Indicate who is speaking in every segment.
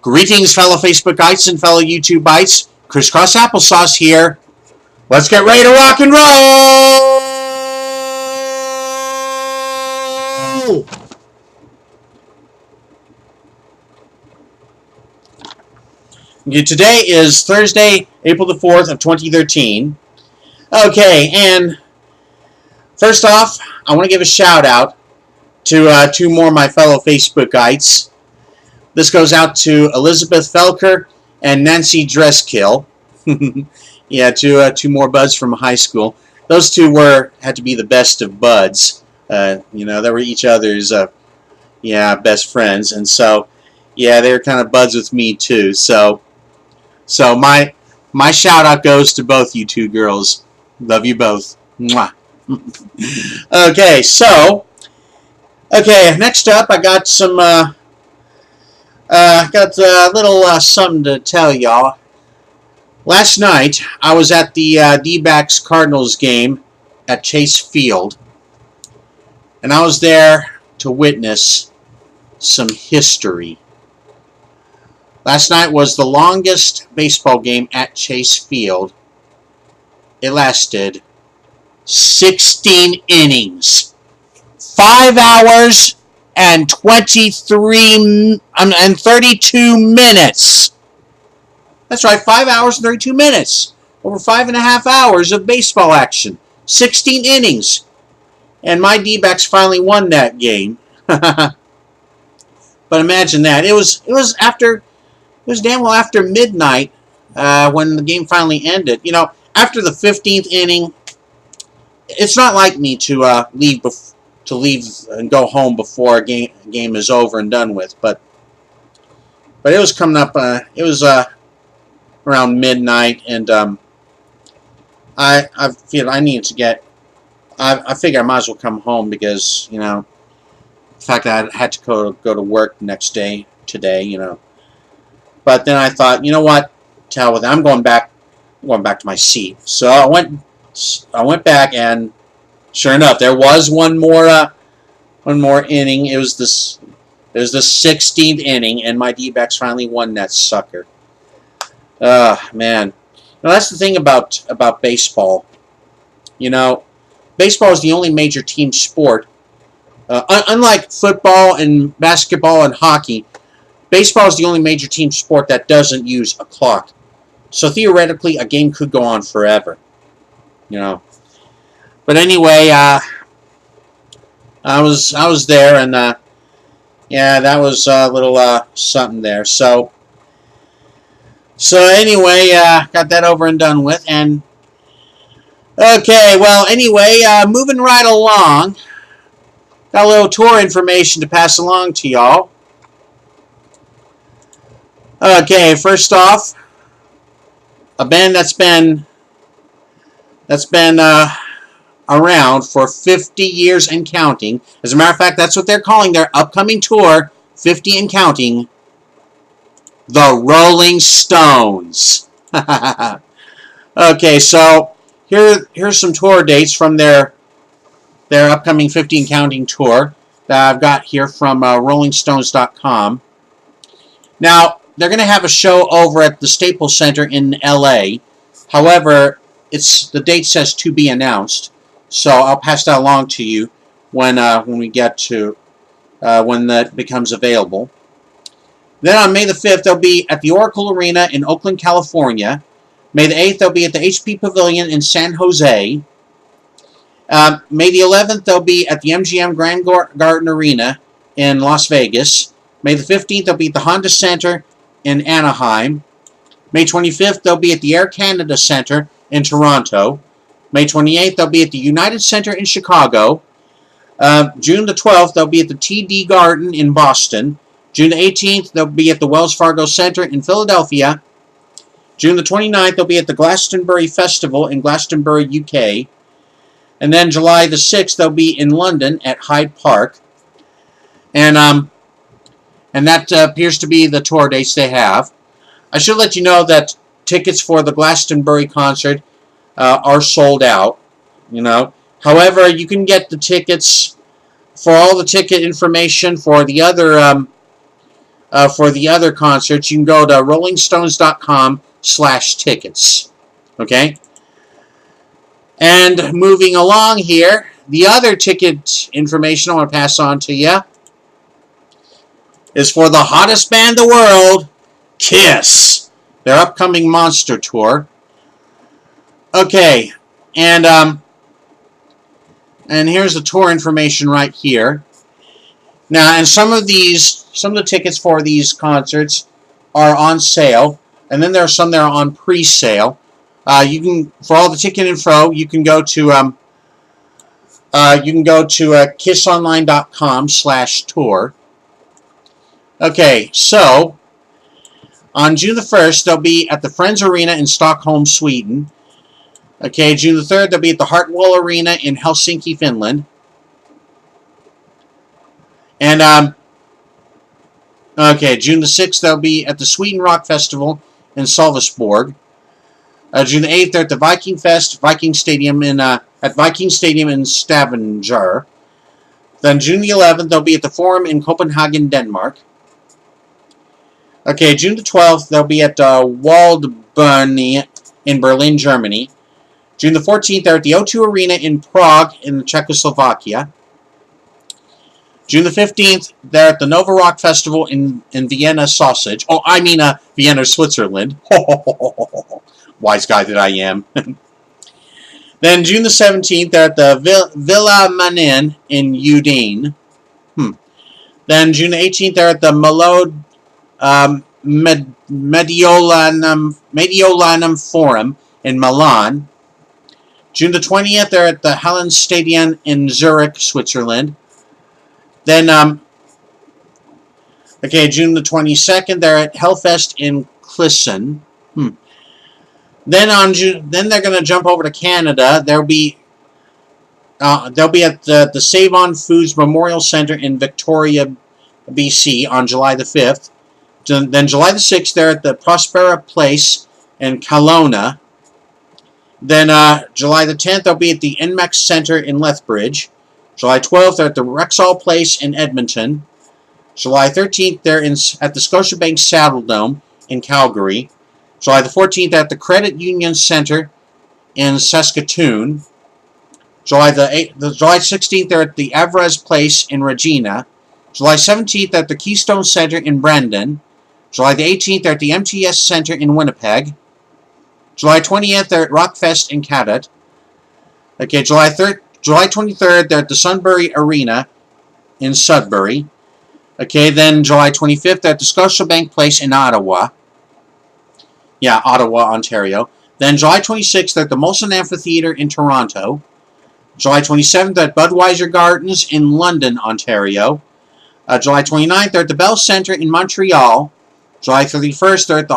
Speaker 1: Greetings, fellow Facebookites and fellow YouTubeites. Crisscross Applesauce here. Let's get ready to rock and roll! Today is Thursday, April the 4th of 2013. Okay, and first off, I want to give a shout out to two more of my fellow Facebookites. This goes out to Elizabeth Felker and Nancy Dresskill. Yeah, two more buds from high school. Those two had to be the best of buds. They were each other's best friends, and so yeah, they were kind of buds with me too. So my shout out goes to both you two girls. Love you both. Mwah. Okay, next up I got some got a little something to tell y'all. Last night, I was at the D-backs Cardinals game at Chase Field, and I was there to witness some history. Last night was the longest baseball game at Chase Field. It lasted 16 innings. 5 hours and 32 minutes. That's right, 5 hours and 32 minutes. Over 5.5 hours of baseball action. 16 innings. And my D-backs finally won that game. But imagine that. It was damn well after midnight when the game finally ended. You know, after the 15th inning, it's not like me to leave and go home before a game is over and done with, but it was coming up. It was around midnight, and I feel I needed to get. I figure I might as well come home because the fact that I had to go to work the next day today. But then I thought, you know what? To hell with it. I'm going back to my seat. So I went back, and sure enough, there was one more inning. It was the 16th inning, and my D-backs finally won that sucker. Man. Now, that's the thing about baseball. Baseball is the only major team sport. Unlike football and basketball and hockey, baseball is the only major team sport that doesn't use a clock. So theoretically, a game could go on forever. But anyway, I was there, and yeah, that was a little something there. So anyway, got that over and done with, and okay, well, anyway, moving right along, got a little tour information to pass along to y'all. Okay, first off, a band that's been around for 50 years and counting. As a matter of fact, that's what they're calling their upcoming tour, 50 and counting. The Rolling Stones. Okay, so here's some tour dates from their upcoming 50 and counting tour that I've got here from rollingstones.com. Now, they're going to have a show over at the Staples Center in LA. However, the date says to be announced. So I'll pass that along to you when we get to when that becomes available. Then on May the 5th, they'll be at the Oracle Arena in Oakland, California. May the 8th, they'll be at the HP Pavilion in San Jose. May the 11th, they'll be at the MGM Grand Garden Arena in Las Vegas. May the 15th, they'll be at the Honda Center in Anaheim. May 25th, they'll be at the Air Canada Center in Toronto. May 28th, they'll be at the United Center in Chicago. June the 12th, they'll be at the TD Garden in Boston. June the 18th, they'll be at the Wells Fargo Center in Philadelphia. June the 29th, they'll be at the Glastonbury Festival in Glastonbury, UK. And then July the 6th, they'll be in London at Hyde Park. And that appears to be the tour dates they have. I should let you know that tickets for the Glastonbury concert are sold out. However, you can get the tickets for all the ticket information for the other for the other concerts, you can go to rollingstones.com/tickets. Okay? And moving along here, the other ticket information I want to pass on to you is for the hottest band in the world, Kiss. Their upcoming Monster Tour. Okay, and here's the tour information right here. Now, and some of the tickets for these concerts are on sale, and then there are some that are on pre-sale. You can, for all the ticket info, you can go to kissonline.com/tour. Okay, so on June the 1st, they'll be at the Friends Arena in Stockholm, Sweden. Okay, June the 3rd, they'll be at the Hartwell Arena in Helsinki, Finland. And, okay, June the 6th, they'll be at the Sweden Rock Festival in Sölvesborg. June the 8th, they're at the Viking Fest, Viking Stadium at Viking Stadium in Stavanger. Then June the 11th, they'll be at the Forum in Copenhagen, Denmark. Okay, June the 12th, they'll be at Waldbühne in Berlin, Germany. June the 14th, they're at the O2 Arena in Prague in Czechoslovakia. June the 15th, they're at the Nova Rock Festival in Vienna, Vienna, Switzerland. Wise guy that I am. Then June the 17th, they're at the Villa Manin in Udine. Then June the 18th, they're at the Mediolanum Forum in Milan. June the 20th, they're at the Hallenstadion in Zurich, Switzerland. Then, June the 22nd, they're at Hellfest in Clissen. Then they're going to jump over to Canada. They'll be at the Save On Foods Memorial Center in Victoria, BC on July the 5th. Then July the 6th, they're at the Prospera Place in Kelowna. Then July the 10th, they'll be at the NMEX Center in Lethbridge. July 12th, they're at the Rexall Place in Edmonton. July 13th, they're at the Scotiabank Saddle Dome in Calgary. July the 14th, at the Credit Union Center in Saskatoon. July 16th, they're at the Avres Place in Regina. July 17th, at the Keystone Center in Brandon. July the 18th, they're at the MTS Center in Winnipeg. July 20th, they're at Rockfest in Cadott. Okay, July 23rd, they're at the Sunbury Arena in Sudbury. Okay, then July 25th, they're at the Scotiabank Place in Ottawa. Yeah, Ottawa, Ontario. Then July 26th, they're at the Molson Amphitheatre in Toronto. July 27th, they're at Budweiser Gardens in London, Ontario. July 29th, they're at the Bell Centre in Montreal. July 31st, they're at the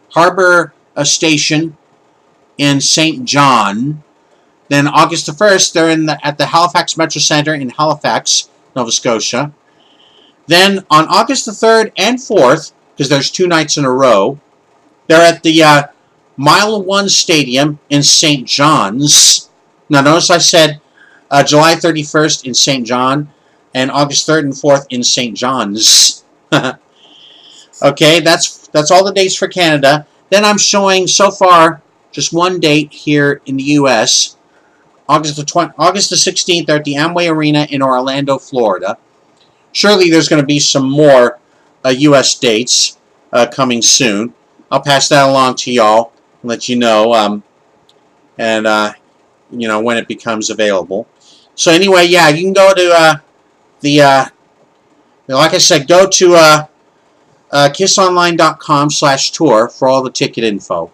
Speaker 1: Harbour Station in St. John. Then August the 1st, they're at the Halifax Metro Centre in Halifax, Nova Scotia. Then on August the 3rd and 4th, because there's 2 nights in a row, they're at the Mile One Stadium in St. John's. Now notice I said July 31st in St. John and August 3rd and 4th in St. John's. Okay, that's all the dates for Canada. Then I'm showing so far just one date here in the U.S. August the 16th, they're at the Amway Arena in Orlando, Florida. Surely there's going to be some more U.S. dates coming soon. I'll pass that along to y'all and let you know, when it becomes available. So anyway, yeah, you can go to like I said, go to kissonline.com/tour for all the ticket info.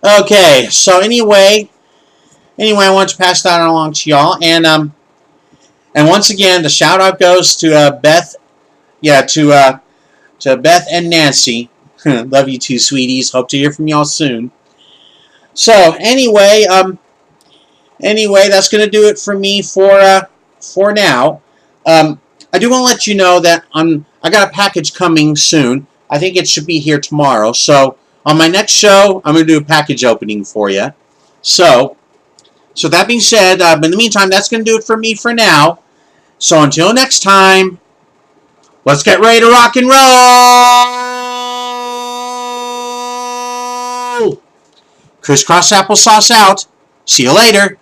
Speaker 1: Okay, so anyway, I want to pass that along to y'all, and once again, the shout out goes to Beth, to Beth and Nancy. Love you too, sweeties. Hope to hear from y'all soon. So anyway, that's gonna do it for me for now. I do want to let you know that I got a package coming soon. I think it should be here tomorrow. So on my next show, I'm gonna do a package opening for you. So that being said, in the meantime, that's gonna do it for me for now. So until next time, Let's get ready to rock and roll. Crisscross applesauce out. See you later.